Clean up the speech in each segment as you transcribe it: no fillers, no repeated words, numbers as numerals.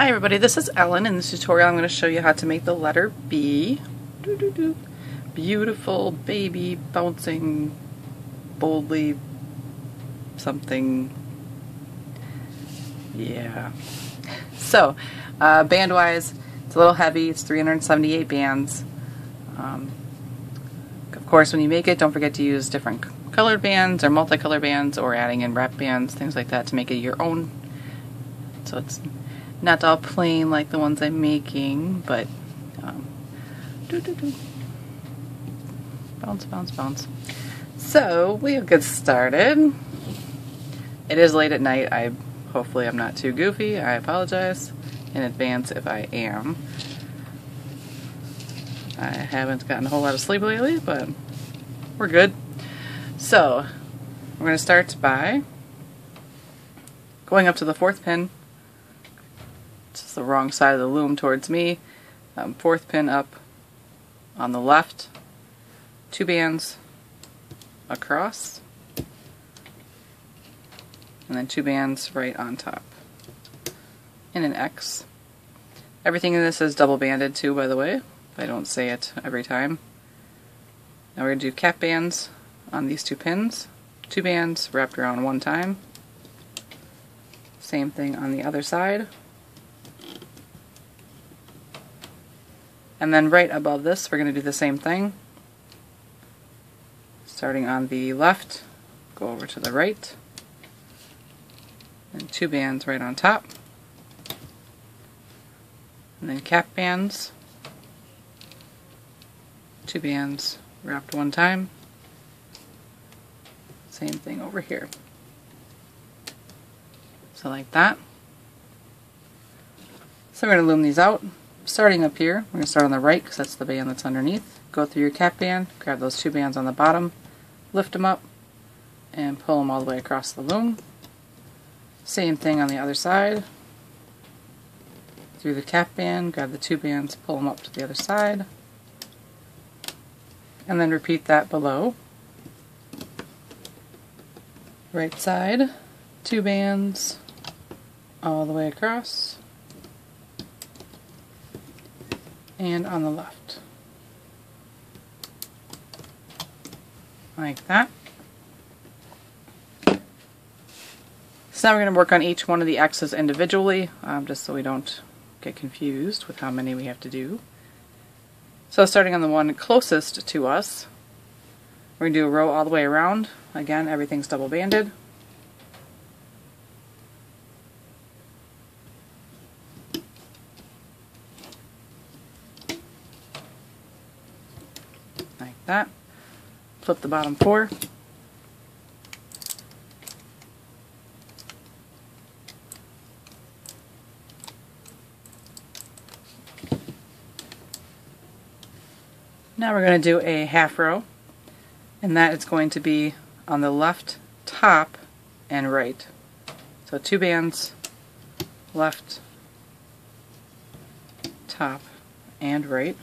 Hi everybody, this is Ellen. In this tutorial I'm going to show you how to make the letter B. Beautiful, baby, bouncing, boldly, something. Yeah. So, band-wise, it's a little heavy. It's 378 bands. Of course, when you make it, don't forget to use different colored bands or multicolor bands or adding in wrap bands, things like that to make it your own. So it's not all plain like the ones I'm making, but bounce, bounce, bounce. So we'll get started. It is late at night. Hopefully I'm not too goofy. I apologize in advance if I am. I haven't gotten a whole lot of sleep lately, but we're good. So we're going to start by going up to the 4th pin. It's the wrong side of the loom towards me. 4th pin up on the left, 2 bands across, and then 2 bands right on top in an X. Everything in this is double banded too, by the way. I don't say it every time. Now we're going to do cap bands on these 2 pins. 2 bands wrapped around one time. Same thing on the other side. And then right above this, we're going to do the same thing. Starting on the left, go over to the right, and 2 bands right on top. And then cap bands, 2 bands wrapped one time. Same thing over here. So like that. So we're going to loom these out. Starting up here, we're going to start on the right because that's the band that's underneath. Go through your cap band, grab those 2 bands on the bottom, lift them up, and pull them all the way across the loom. Same thing on the other side. Through the cap band, grab the 2 bands, pull them up to the other side. And then repeat that below. Right side, 2 bands all the way across, and on the left. Like that. So now we're going to work on each one of the X's individually, just so we don't get confused with how many we have to do. So starting on the one closest to us, we're going to do a row all the way around. Again, everything's double banded. Like that. Flip the bottom 4. Now we're going to do a half row, and that is going to be on the left top and right. So 2 bands, left, top, and right.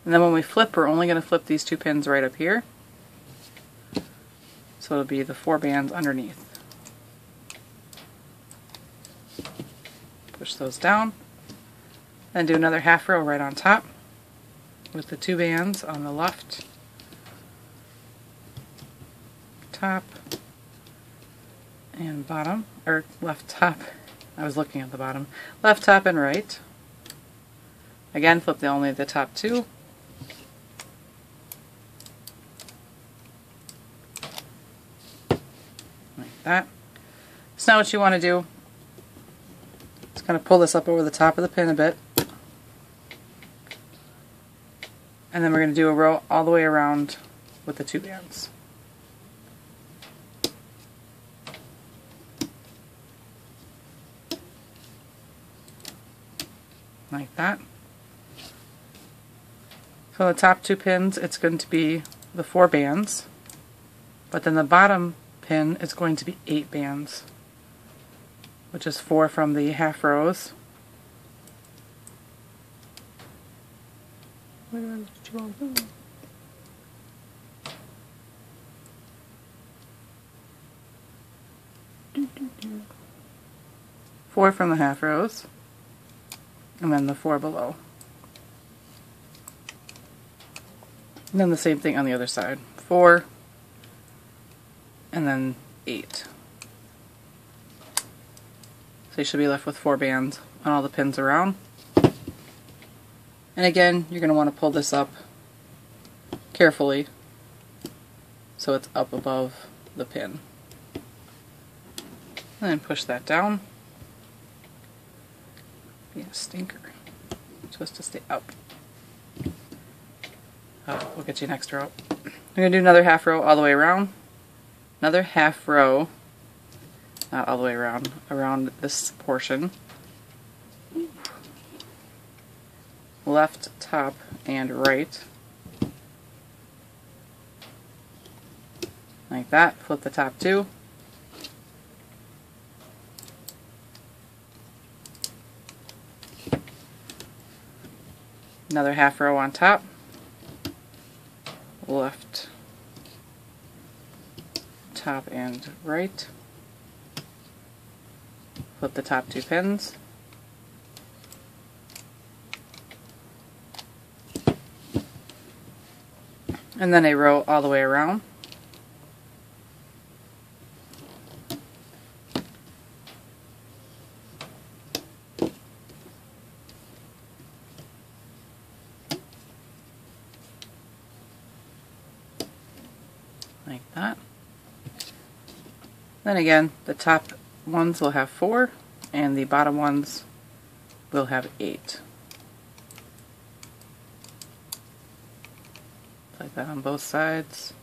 And then when we flip, we're only going to flip these 2 pins right up here. So it'll be the 4 bands underneath. Push those down, and do another half row right on top with the 2 bands on the left, top, and bottom, or left top. I was looking at the bottom. Left, top, and right. Again, flip only the top 2. Like that. So now what you want to do is kind of pull this up over the top of the pin a bit. And then we're going to do a row all the way around with the 2 bands. Like that. So the top 2 pins, it's going to be the 4 bands, but then the bottom pin is going to be 8 bands, which is 4 from the half rows. Where did you all go? 4 from the half rows, and then the 4 below. And then the same thing on the other side. 4, and then 8. So you should be left with 4 bands on all the pins around. And again, you're going to want to pull this up carefully so it's up above the pin. And then push that down. Be a stinker. It's supposed to stay up. Oh, we'll get you next row. I'm going to do another half row all the way around. Another half row, not all the way around this portion. Left, top, and right. Like that. Flip the top 2. Another half row on top. Left, top, and right. Flip the top 2 pins. And then a row all the way around. Like that. Then again, the top ones will have 4, and the bottom ones will have 8. Like that on both sides.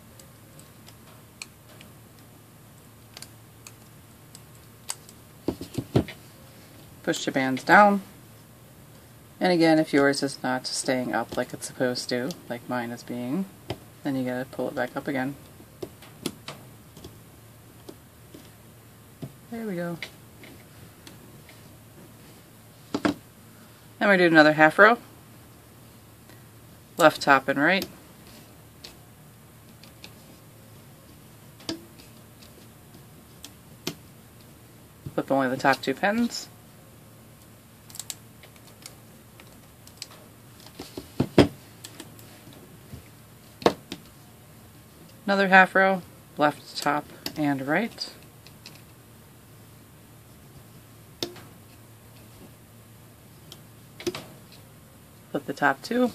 Push your bands down. And again, if yours is not staying up like it's supposed to, like mine is being, then you gotta pull it back up again. There we go. Then we do another half row. Left, top, and right. Flip only the top 2 pins. Another half row, left, top, and right. Flip the top 2.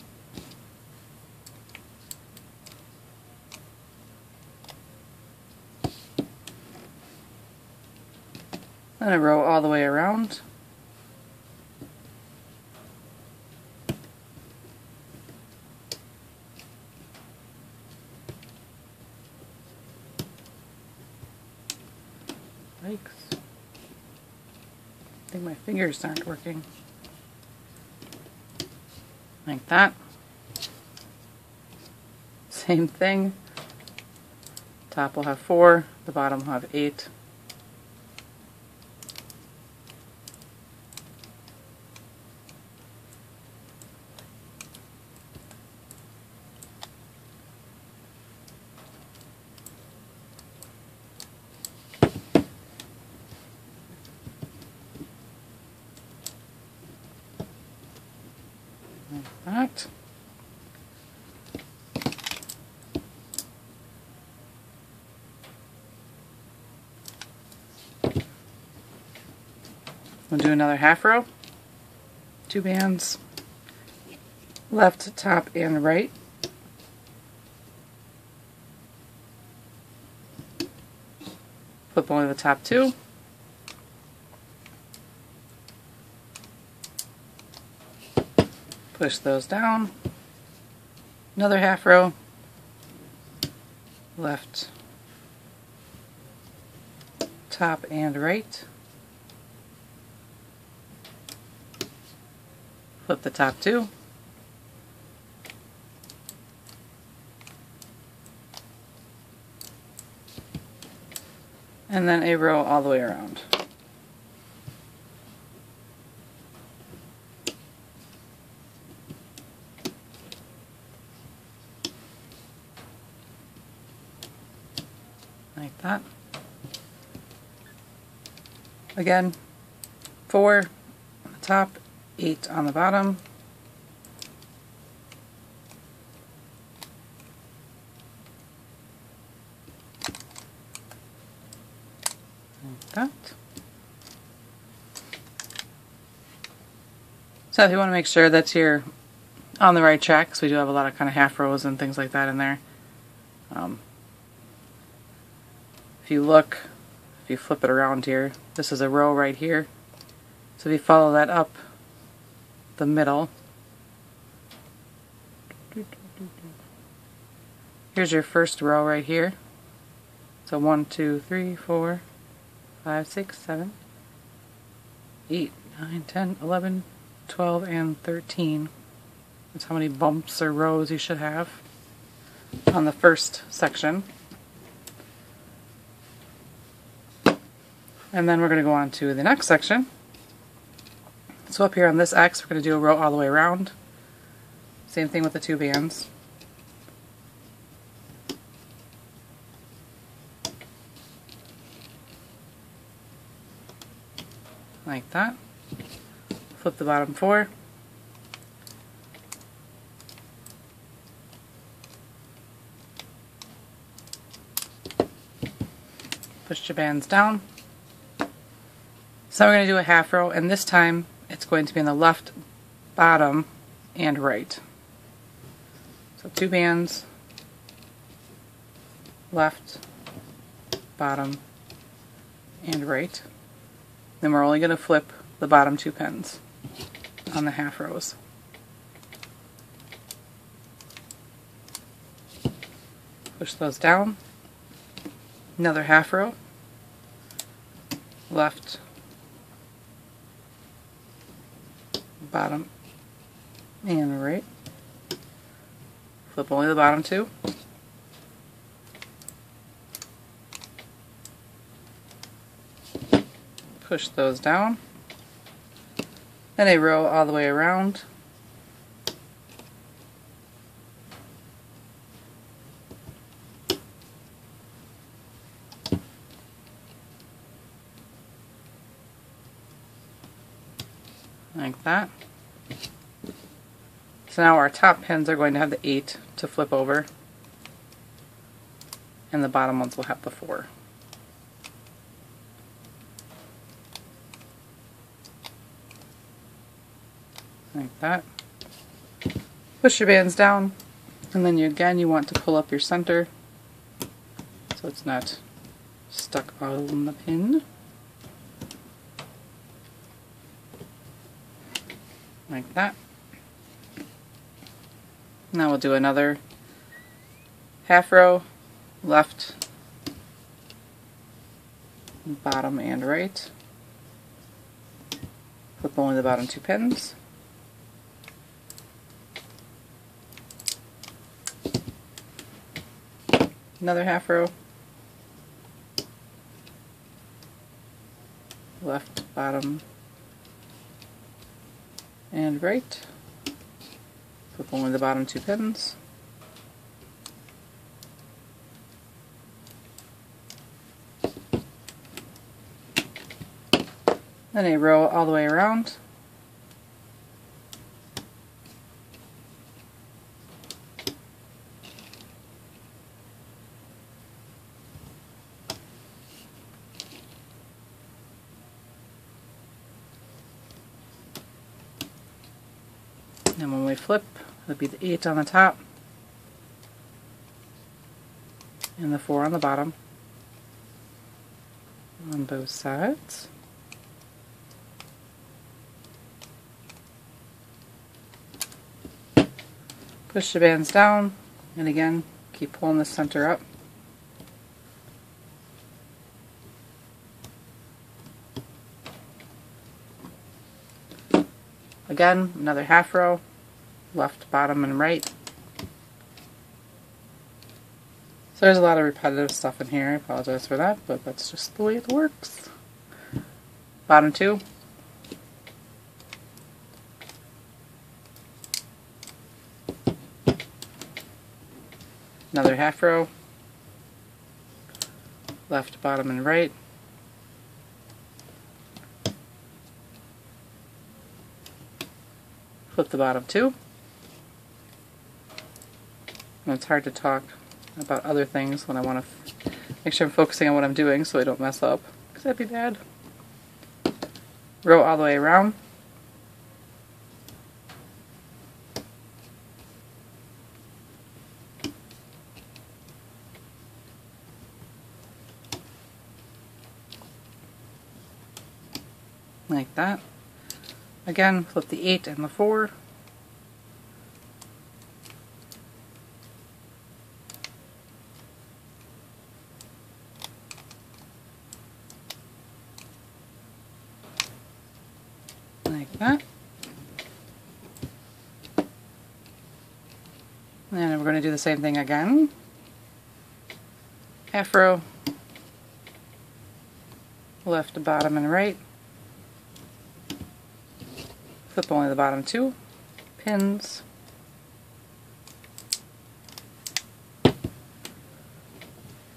Then a row all the way around. Yikes. I think my fingers aren't working. Like that. Same thing. Top will have 4, the bottom will have 8. Like that. We'll do another half row, 2 bands, left, top, and right. Flip only the top 2. Push those down. Another half row, left, top, and right. Flip the top 2. And then a row all the way around. Like that. Again, 4 on the top, 8 on the bottom. Like that. So if you want to make sure that you're on the right track, because we do have a lot of kind of half rows and things like that in there. If you look, if you flip it around here, this is a row right here. So if you follow that up the middle, here's your first row right here. So 1, 2, 3, 4, 5, 6, 7, 8, 9, 10, 11, 12, and 13. That's how many bumps or rows you should have on the first section. And then we're going to go on to the next section. So up here on this X, we're going to do a row all the way around. Same thing with the 2 bands. Like that. Flip the bottom 4. Push your bands down. So we're going to do a half row, and this time it's going to be in the left, bottom, and right. So 2 bands, left, bottom, and right. Then we're only going to flip the bottom 2 pins on the half rows. Push those down. Another half row, left, bottom, and right. Flip only the bottom 2. Push those down. Then a row all the way around. Like that. So now our top pins are going to have the 8 to flip over, and the bottom ones will have the 4. Like that. Push your bands down, and then you want to pull up your center so it's not stuck on the pin. Like that. Now we'll do another half row, left, bottom, and right. Flip only the bottom 2 pins. Another half row, left, bottom, and right. Flip only the bottom 2 pins. Then a row all the way around. And when we flip, it'll be the 8 on the top and the 4 on the bottom on both sides. Push the bands down, and again, keep pulling the center up. Again, another half row, left, bottom, and right. So there's a lot of repetitive stuff in here, I apologize for that, but that's just the way it works. Bottom 2. Another half row, left, bottom, and right. flip the bottom 2. And it's hard to talk about other things when I want to make sure I'm focusing on what I'm doing so I don't mess up, because that'd be bad. Row all the way around. Like that. Again, flip the 8 and the 4. Like that. And we're going to do the same thing again. Half row, left to bottom and right. Flip only the bottom 2 pins.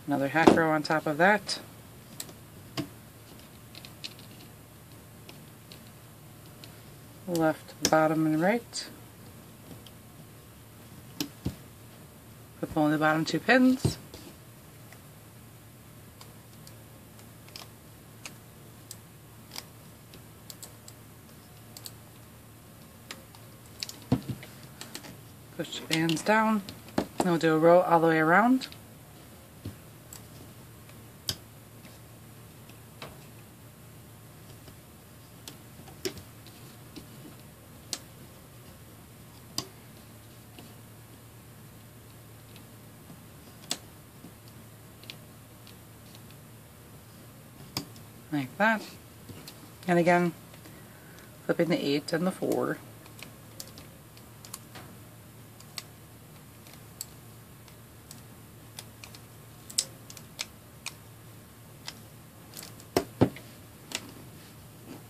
Another half row on top of that. Left, bottom, and right. Flip only the bottom 2 pins. Push the bands down. Then we'll do a row all the way around. Like that. And again, flipping the 8 and the 4.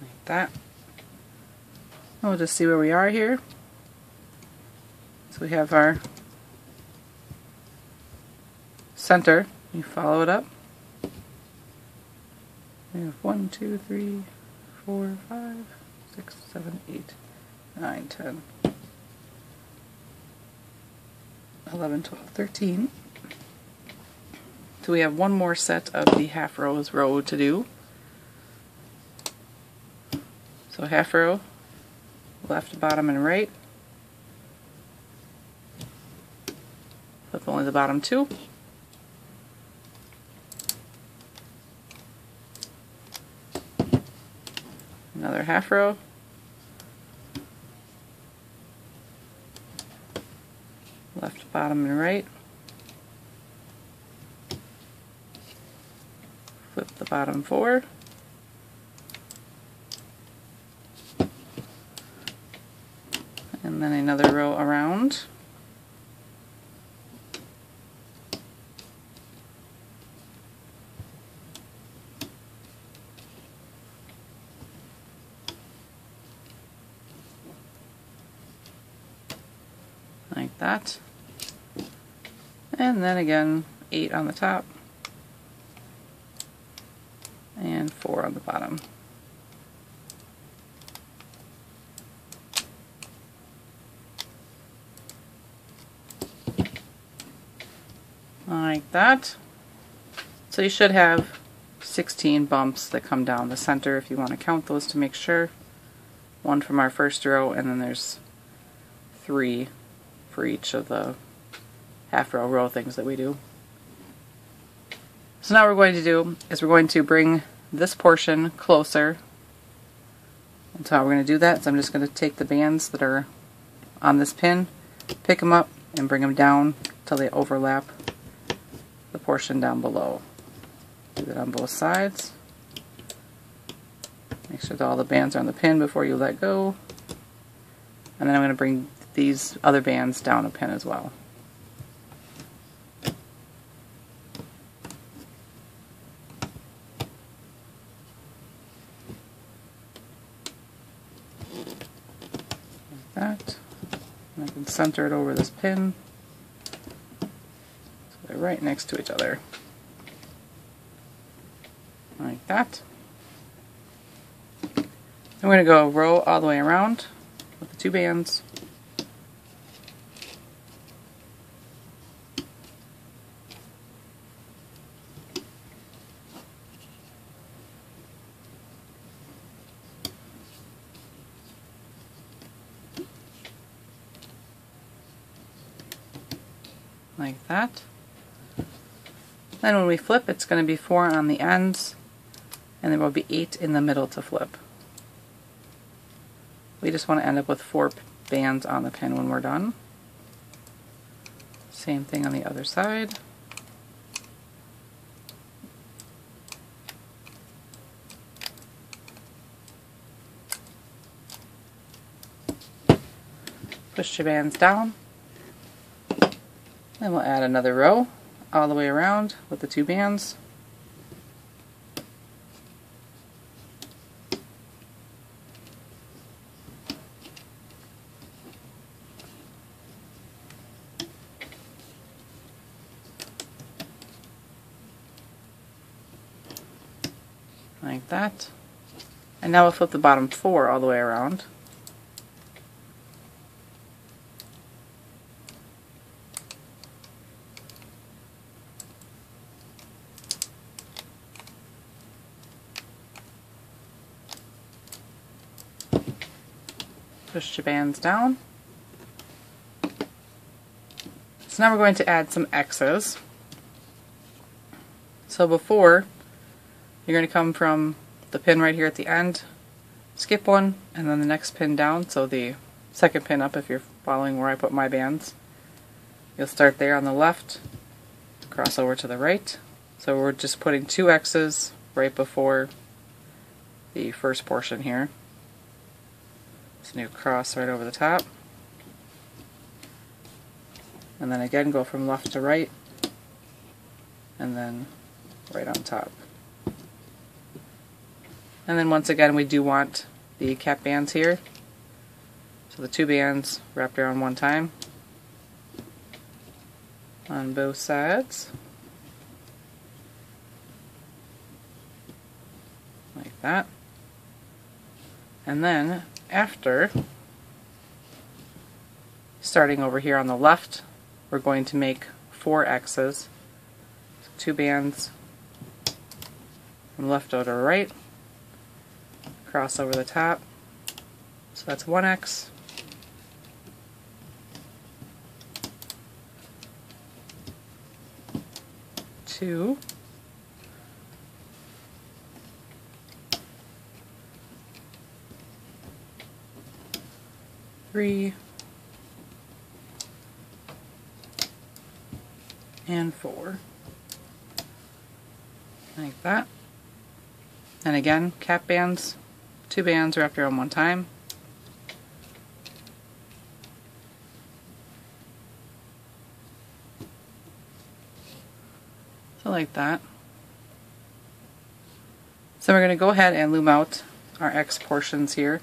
Like that. And we'll just see where we are here. So we have our center. You follow it up. We have 1, 2, 3, 4, 5, 6, 7, 8, 9, 10, 11, 12, 13. So we have one more set of the half row to do. So half row, left, bottom, and right. Flip only the bottom 2. Another half row. Left, bottom, and right. Flip the bottom 4. And then another row around. Like that. And then again, 8 on the top and 4 on the bottom. Like that. So you should have 16 bumps that come down the center if you want to count those to make sure. One from our first row, and then there's 3 for each of the half row things that we do. So now what we're going to do is we're going to bring this portion closer. And so how we're going to do that is I'm just going to take the bands that are on this pin, pick them up, and bring them down until they overlap the portion down below. Do that on both sides. Make sure that all the bands are on the pin before you let go. And then I'm going to bring these other bands down a pin as well. Like that. And I can center it over this pin. So they're right next to each other. Like that. I'm going to go row all the way around. with the 2 bands. Like that. Then when we flip, it's going to be 4 on the ends, and there will be 8 in the middle to flip. We just want to end up with 4 bands on the pin when we're done. Same thing on the other side. Push your bands down. Then we'll add another row all the way around with the 2 bands. Like that. And now we'll flip the bottom 4 all the way around. Push your bands down. So now we're going to add some X's. So before, you're going to come from the pin right here at the end, skip one, and then the next pin down, so the second pin up if you're following where I put my bands. You'll start there on the left, cross over to the right. So we're just putting 2 X's right before the first portion here. So you cross right over the top. And then again go from left to right, and then right on top. And then once again we do want the cap bands here. So the 2 bands wrapped around one time on both sides. Like that. And then after, starting over here on the left, we're going to make 4 X's. So 2 bands from left to right, cross over the top. So that's 1 X. Two. 3 and 4. Like that. And again, cap bands, 2 bands wrapped around one time. So like that. So we're going to go ahead and loom out our X portions here.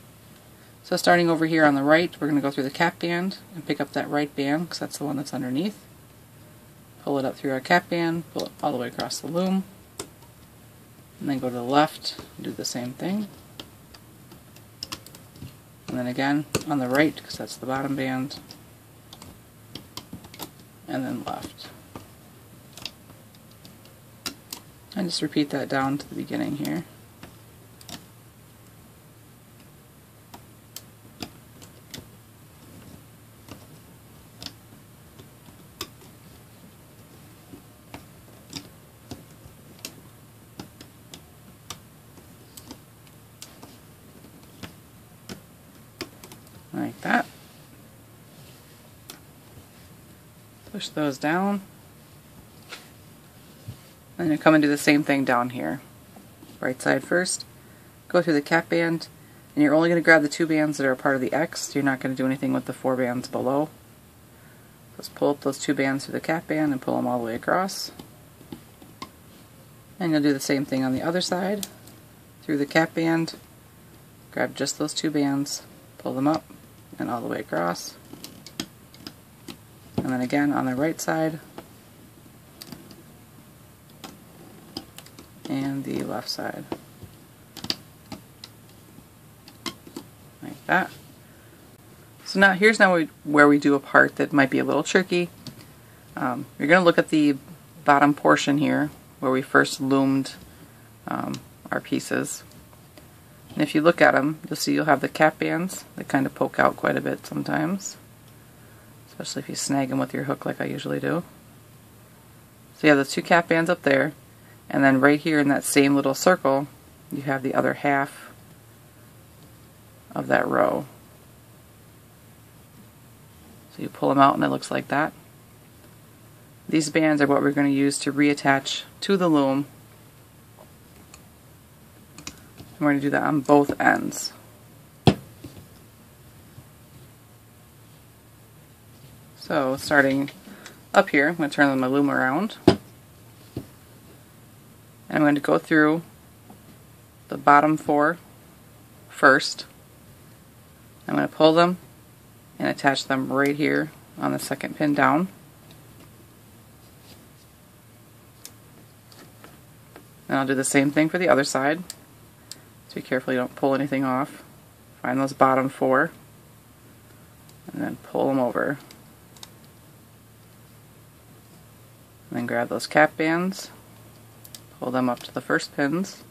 So starting over here on the right, we're going to go through the cap band and pick up that right band, because that's the one that's underneath. Pull it up through our cap band, pull it all the way across the loom, and then go to the left and do the same thing. And then again on the right, because that's the bottom band, and then left. And just repeat that down to the beginning here. Like that. Push those down. And you come and do the same thing down here. Right side first. Go through the cap band, and you're only going to grab the 2 bands that are a part of the X. You're not going to do anything with the 4 bands below. Just pull up those 2 bands through the cap band and pull them all the way across. And you'll do the same thing on the other side. Through the cap band, grab just those 2 bands, pull them up, and all the way across. And then again on the right side, and the left side. Like that. So now here's where we do a part that might be a little tricky. You're going to look at the bottom portion here where we first loomed our pieces. And if you look at them, you'll see you'll have the cap bands that kind of poke out quite a bit sometimes, especially if you snag them with your hook like I usually do. So you have the two cap bands up there, and then right here in that same little circle you have the other half of that row. So you pull them out and it looks like that. These bands are what we're going to use to reattach to the loom. And we're going to do that on both ends. So starting up here, I'm going to turn my loom around. And I'm going to go through the bottom 4 first. I'm going to pull them and attach them right here on the second pin down. And I'll do the same thing for the other side. So be careful you don't pull anything off. Find those bottom 4 and then pull them over. And then grab those cap bands, pull them up to the first pins,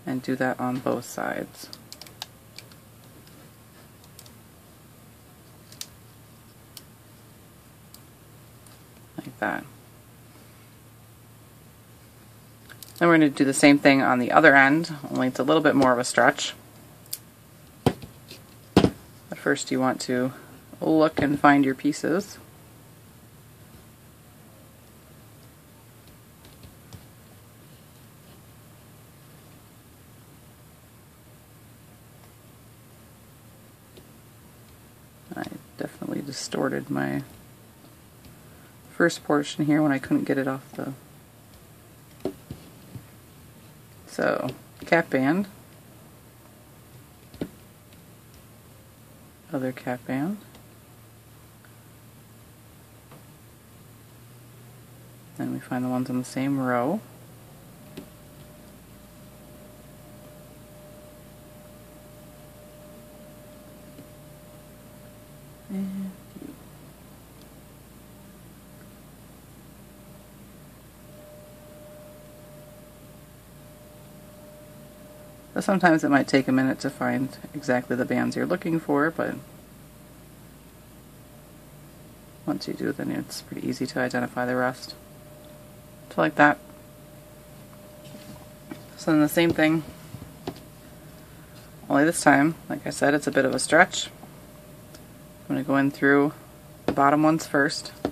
and do that on both sides. Like that. Then we're going to do the same thing on the other end, only it's a little bit more of a stretch. But first you want to look and find your pieces. I definitely distorted my first portion here when I couldn't get it off the... So, cap band, other cap band, then we find the ones in the same row, and so sometimes it might take a minute to find exactly the bands you're looking for, but once you do, then it's pretty easy to identify the rest. So like that. So then the same thing, only this time, like I said, it's a bit of a stretch. I'm going to go in through the bottom ones first. I'm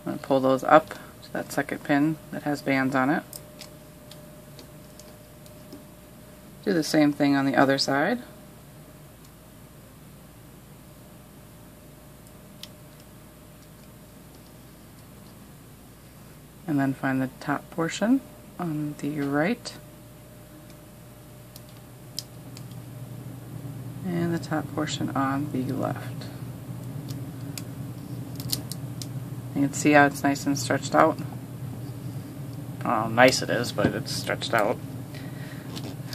going to pull those up to that second pin that has bands on it. Do the same thing on the other side. And then find the top portion on the right. And the top portion on the left. You can see how it's nice and stretched out. I don't know how nice it is, but it's stretched out.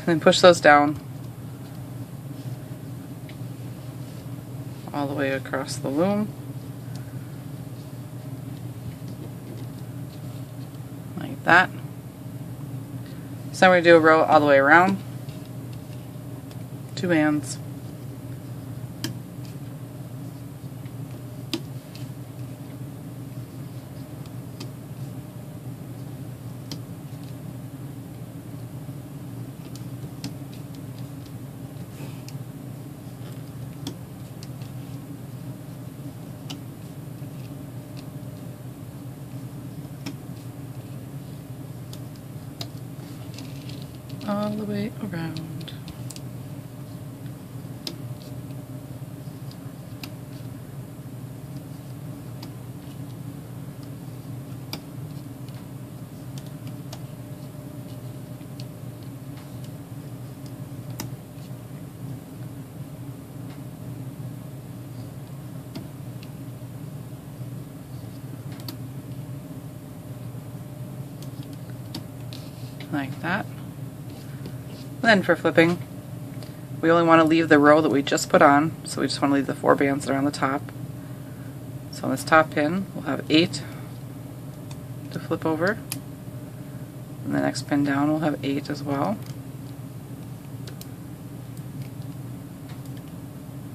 Then push those down all the way across the loom, like that. So now we're going to do a row all the way around, 2 bands. All the way around. Like that. Then for flipping, We only want to leave the row that we just put on, so we just want to leave the 4 bands that are on the top. So on this top pin, we'll have 8 to flip over. And the next pin down will have 8 as well.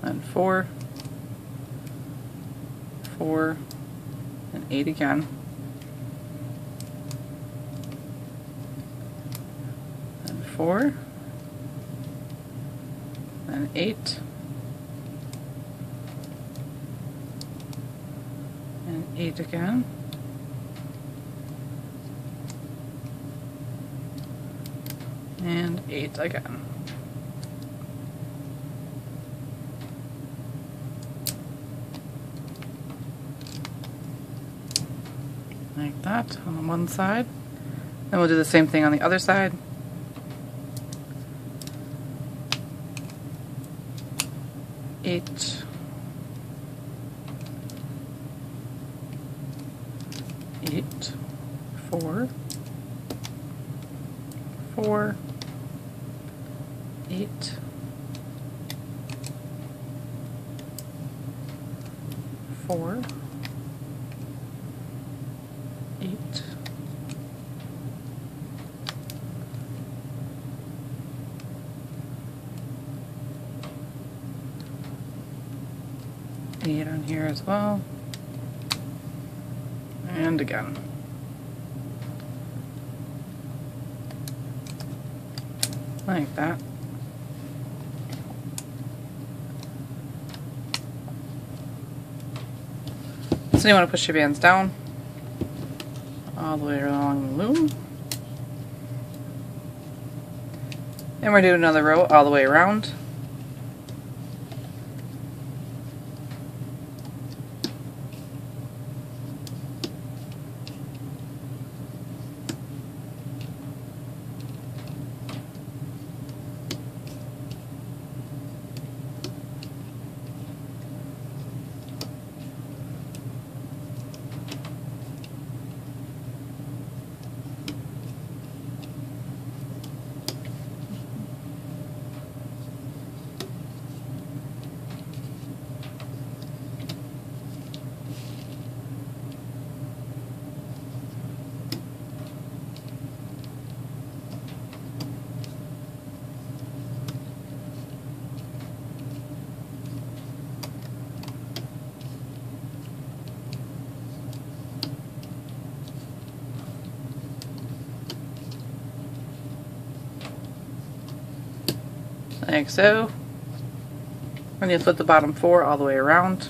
And 4, 4, and 8 again. And 4, and 8, and 8 again. And 8 again. Like that on one side. Then we'll do the same thing on the other side. Eight, 8, 4, 4, 8, 4, 8, 8 on here as well, and again. Like that. So you want to push your bands down all the way along the loom. And we're doing another row all the way around. Like so. We're going to flip the bottom 4 all the way around.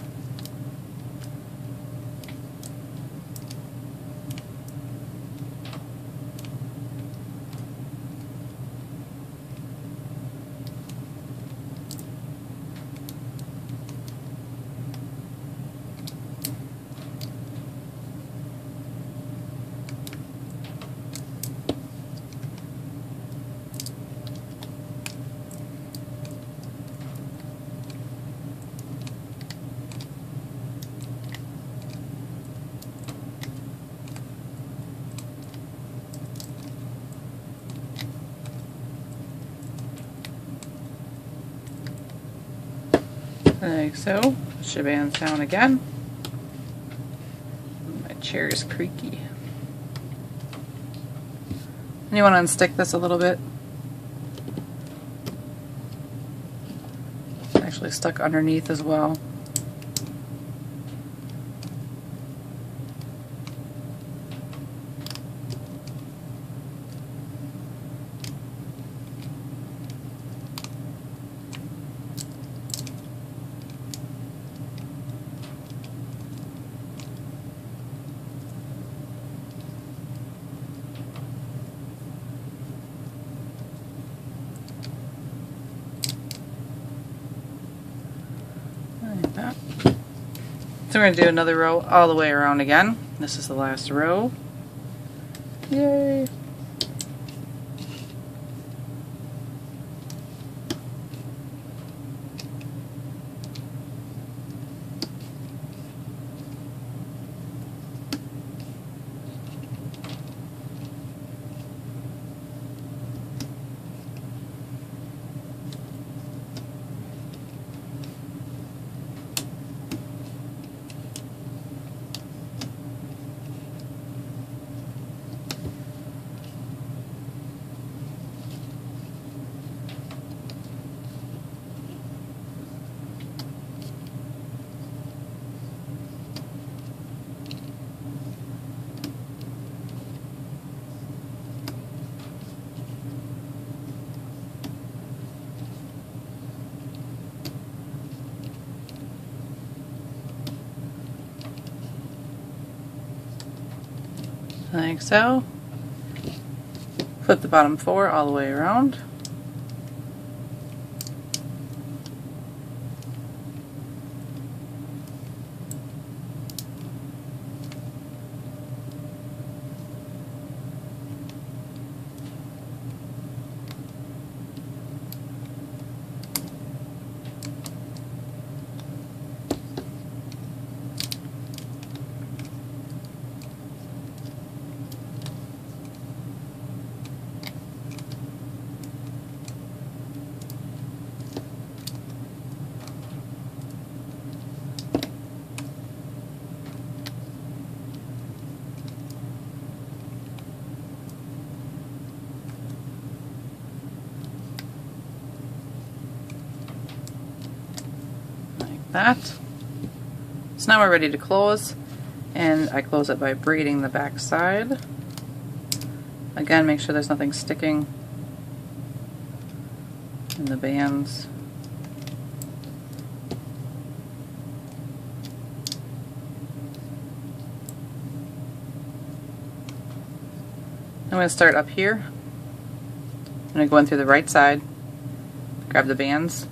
Like so. Push your bands down again. My chair is creaky. And you want to unstick this a little bit. It's actually stuck underneath as well. Like that. So we're going to do another row all the way around again. This is the last row. Yay! like so. Flip the bottom 4 all the way around. That. So now we're ready to close, and I close it by braiding the back side. Again, make sure there's nothing sticking in the bands. I'm going to start up here. I'm going to go in through the right side, grab the bands,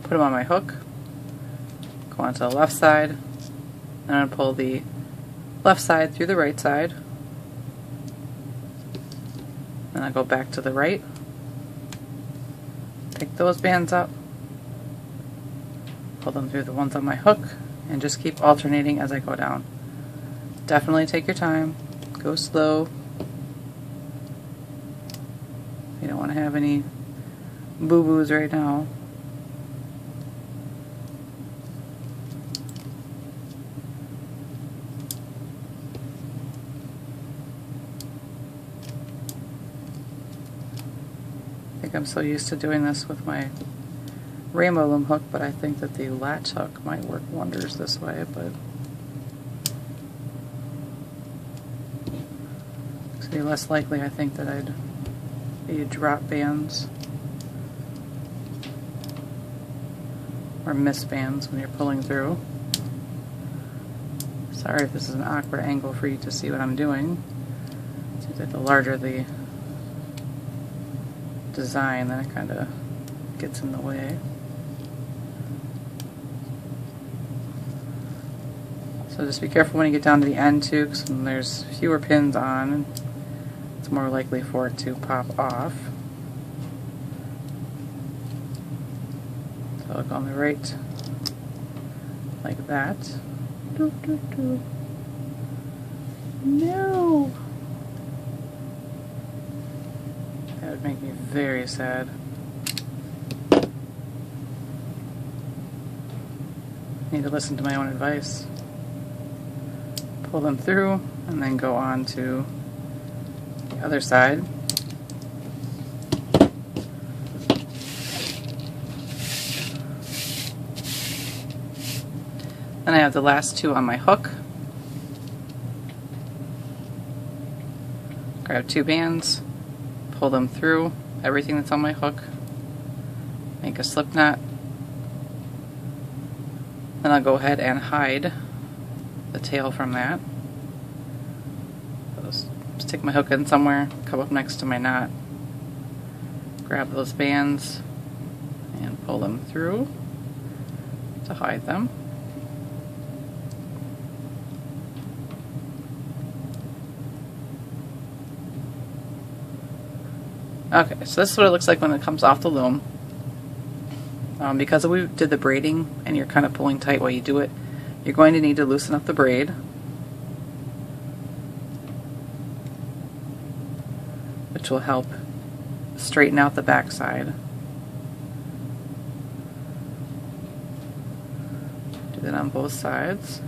put them on my hook, go onto the left side, and I'm going to pull the left side through the right side, and I'll go back to the right, pick those bands up, pull them through the ones on my hook, and just keep alternating as I go down. Definitely take your time, go slow. You don't want to have any boo-boos right now. I think I'm so used to doing this with my rainbow loom hook, but I think that the latch hook might work wonders this way, but it's be less likely, I think, that I'd be drop bands or miss bands when you're pulling through. Sorry if this is an awkward angle for you to see what I'm doing. It seems like the larger the design, then it kind of gets in the way. So just be careful when you get down to the end too, because when there's fewer pins on, it's more likely for it to pop off. So look on the right, like that. Doo, doo, doo. No! That would make me very sad. I need to listen to my own advice. Pull them through and then go on to the other side. Then I have the last two on my hook. Grab two bands, pull them through everything that's on my hook, make a slip knot, then I'll go ahead and hide the tail from that. Just stick my hook in somewhere, come up next to my knot, grab those bands and pull them through to hide them. Okay, so this is what it looks like when it comes off the loom. Because we did the braiding and you're kind of pulling tight while you do it, you're going to need to loosen up the braid. Which will help straighten out the back side. Do that on both sides.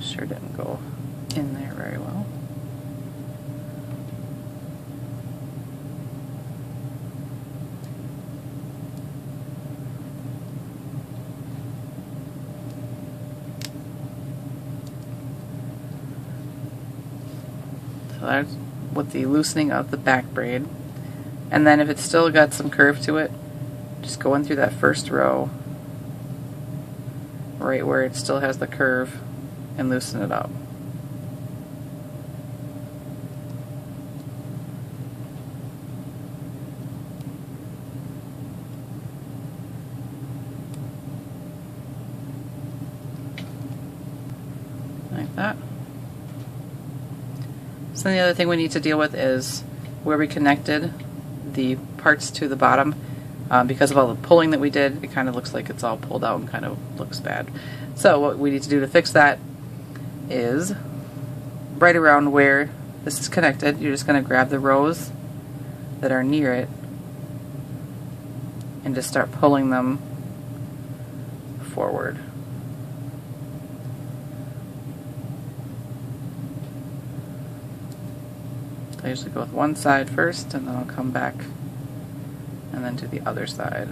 Sure didn't go in there very well. So that's with the loosening of the back braid. And then if it's still got some curve to it, just go in through that first row, right where it still has the curve, and loosen it up. Like that. So the other thing we need to deal with is where we connected the parts to the bottom. Because of all the pulling that we did, it kind of looks like it's all pulled out and kind of looks bad. So what we need to do to fix that is right around where this is connected, you're just going to grab the rows that are near it and just start pulling them forward. I usually go with one side first, and then I'll come back and then to the other side.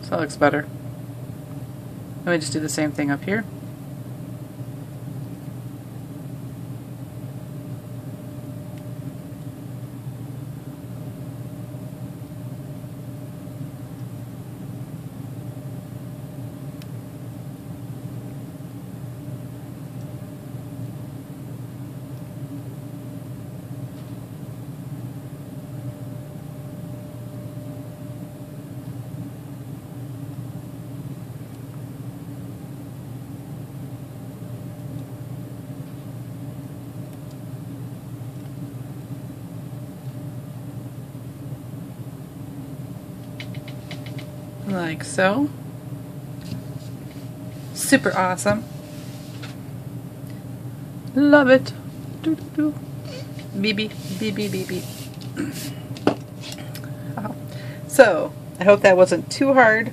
So that looks better. Let me just do the same thing up here. Like so. Super awesome. Love it. Doo -doo -doo. BB, BB, BB. Wow. So, I hope that wasn't too hard.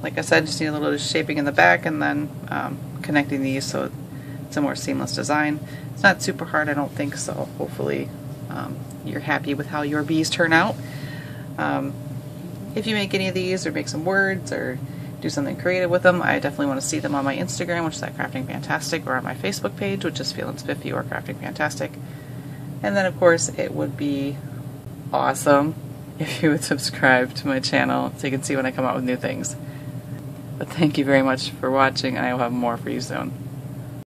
Like I said, just need a little shaping in the back and then connecting these so it's a more seamless design. It's not super hard, I don't think, so hopefully you're happy with how your bees turn out. If you make any of these or make some words or do something creative with them, I definitely want to see them on my Instagram, which is at Crafting Fantastic, or on my Facebook page, which is feelinspiffy or Crafting Fantastic. And then of course it would be awesome if you would subscribe to my channel so you can see when I come out with new things. But thank you very much for watching, and I will have more for you soon.